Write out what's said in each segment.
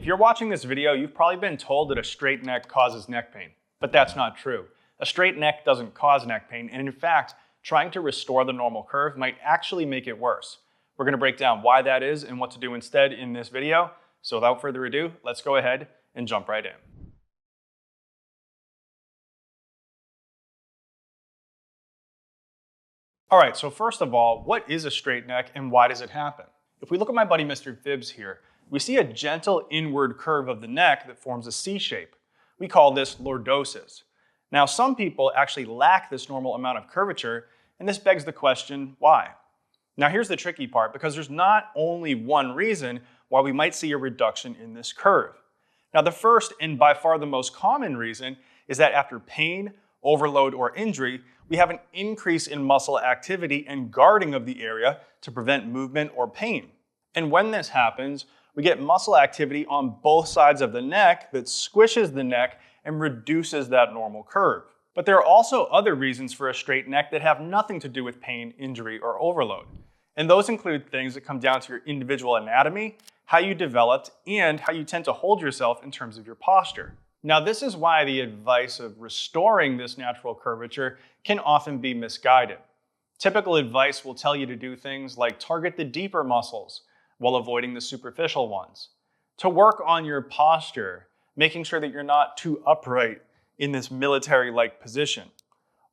If you're watching this video, you've probably been told that a straight neck causes neck pain, but that's not true. A straight neck doesn't cause neck pain, and in fact, trying to restore the normal curve might actually make it worse. We're going to break down why that is and what to do instead in this video. So without further ado, let's go ahead and jump right in. All right, so first of all, what is a straight neck and why does it happen? If we look at my buddy Mr. Phibbs here, we see a gentle inward curve of the neck that forms a C shape. We call this lordosis. Now, some people actually lack this normal amount of curvature, and this begs the question, why? Now, here's the tricky part, because there's not only one reason why we might see a reduction in this curve. Now, the first and by far the most common reason is that after pain, overload, or injury, we have an increase in muscle activity and guarding of the area to prevent movement or pain. And when this happens, we get muscle activity on both sides of the neck that squishes the neck and reduces that normal curve. But there are also other reasons for a straight neck that have nothing to do with pain, injury, or overload. And those include things that come down to your individual anatomy, how you developed, and how you tend to hold yourself in terms of your posture. Now, this is why the advice of restoring this natural curvature can often be misguided. Typical advice will tell you to do things like target the deeper muscles while avoiding the superficial ones, to work on your posture, making sure that you're not too upright in this military-like position.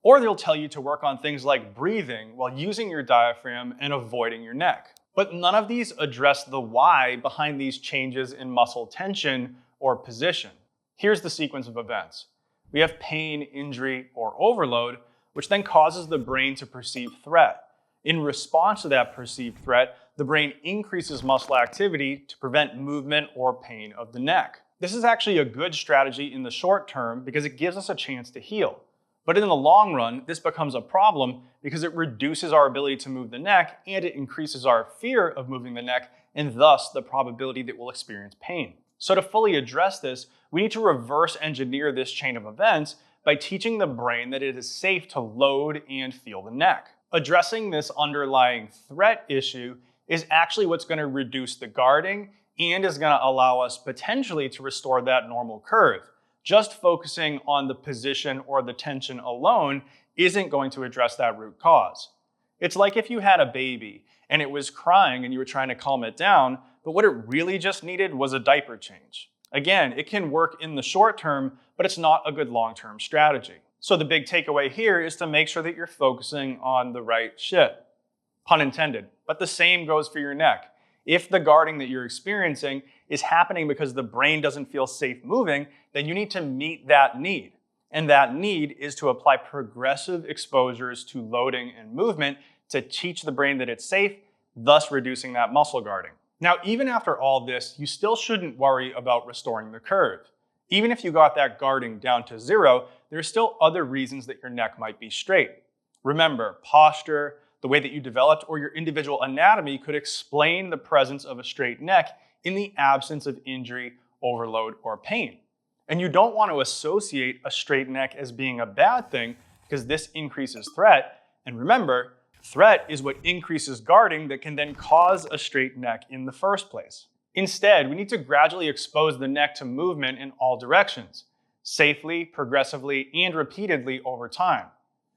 Or they'll tell you to work on things like breathing while using your diaphragm and avoiding your neck. But none of these address the why behind these changes in muscle tension or position. Here's the sequence of events. We have pain, injury, or overload, which then causes the brain to perceive threat. In response to that perceived threat, the brain increases muscle activity to prevent movement or pain of the neck. This is actually a good strategy in the short term because it gives us a chance to heal. But in the long run, this becomes a problem because it reduces our ability to move the neck and it increases our fear of moving the neck and thus the probability that we'll experience pain. So to fully address this, we need to reverse engineer this chain of events by teaching the brain that it is safe to load and feel the neck. Addressing this underlying threat issue is actually what's going to reduce the guarding and is going to allow us potentially to restore that normal curve. Just focusing on the position or the tension alone isn't going to address that root cause. It's like if you had a baby and it was crying and you were trying to calm it down, but what it really just needed was a diaper change. Again, it can work in the short term, but it's not a good long-term strategy. So the big takeaway here is to make sure that you're focusing on the right shit. Pun intended. But the same goes for your neck. If the guarding that you're experiencing is happening because the brain doesn't feel safe moving, then you need to meet that need. And that need is to apply progressive exposures to loading and movement to teach the brain that it's safe, thus reducing that muscle guarding. Now, even after all this, you still shouldn't worry about restoring the curve. Even if you got that guarding down to zero, there are still other reasons that your neck might be straight. Remember, posture, the way that you developed, or your individual anatomy could explain the presence of a straight neck in the absence of injury, overload, or pain. And you don't want to associate a straight neck as being a bad thing because this increases threat. And remember, threat is what increases guarding that can then cause a straight neck in the first place. Instead, we need to gradually expose the neck to movement in all directions, safely, progressively, and repeatedly over time.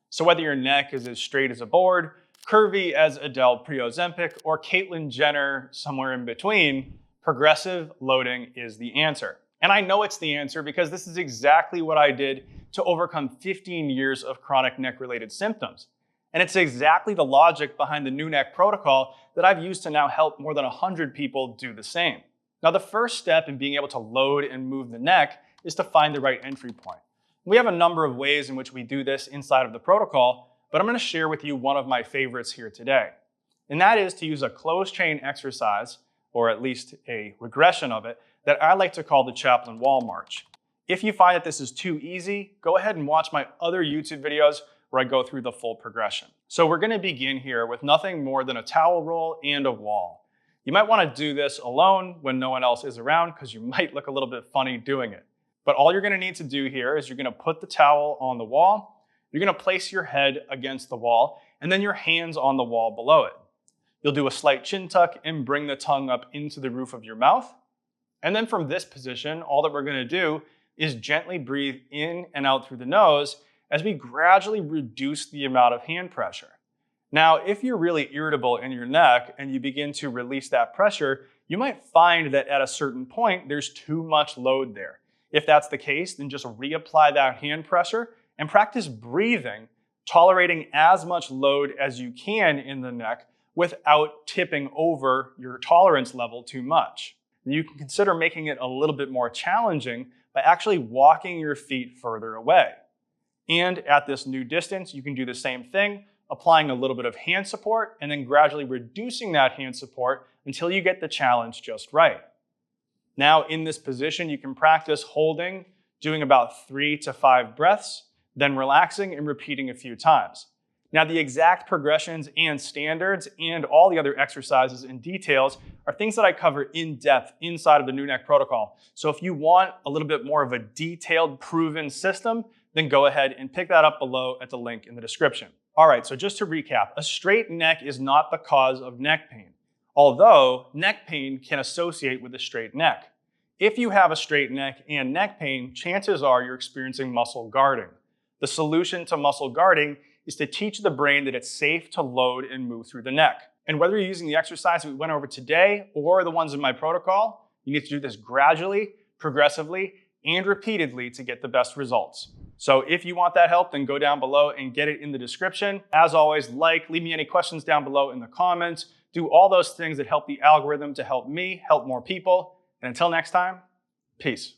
So whether your neck is as straight as a board, curvy as Adele pre-Ozempic, or Caitlyn Jenner somewhere in between, progressive loading is the answer. And I know it's the answer because this is exactly what I did to overcome 15 years of chronic neck-related symptoms. And it's exactly the logic behind the new neck protocol that I've used to now help more than 100 people do the same. Now, the first step in being able to load and move the neck is to find the right entry point. We have a number of ways in which we do this inside of the protocol, but I'm going to share with you one of my favorites here today. And that is to use a closed chain exercise, or at least a regression of it, that I like to call the Chaplain Wall March. If you find that this is too easy, go ahead and watch my other YouTube videos where I go through the full progression. So we're going to begin here with nothing more than a towel roll and a wall. You might want to do this alone when no one else is around because you might look a little bit funny doing it. But all you're going to need to do here is you're going to put the towel on the wall, you're going to place your head against the wall, and then your hands on the wall below it. You'll do a slight chin tuck and bring the tongue up into the roof of your mouth. And then from this position, all that we're going to do is gently breathe in and out through the nose as we gradually reduce the amount of hand pressure. Now, if you're really irritable in your neck and you begin to release that pressure, you might find that at a certain point, there's too much load there. If that's the case, then just reapply that hand pressure and practice breathing, tolerating as much load as you can in the neck without tipping over your tolerance level too much. You can consider making it a little bit more challenging by actually walking your feet further away. And at this new distance, you can do the same thing, applying a little bit of hand support and then gradually reducing that hand support until you get the challenge just right. Now in this position, you can practice holding, doing about 3 to 5 breaths, then relaxing and repeating a few times. Now the exact progressions and standards and all the other exercises and details are things that I cover in depth inside of the New Neck Protocol. So if you want a little bit more of a detailed, proven system, then go ahead and pick that up below at the link in the description. All right, so just to recap, a straight neck is not the cause of neck pain, although neck pain can associate with a straight neck. If you have a straight neck and neck pain, chances are you're experiencing muscle guarding. The solution to muscle guarding is to teach the brain that it's safe to load and move through the neck. And whether you're using the exercise we went over today or the ones in my protocol, you need to do this gradually, progressively, and repeatedly to get the best results. So if you want that help, then go down below and get it in the description. As always, leave me any questions down below in the comments. Do all those things that help the algorithm to help me, help more people. And until next time, peace.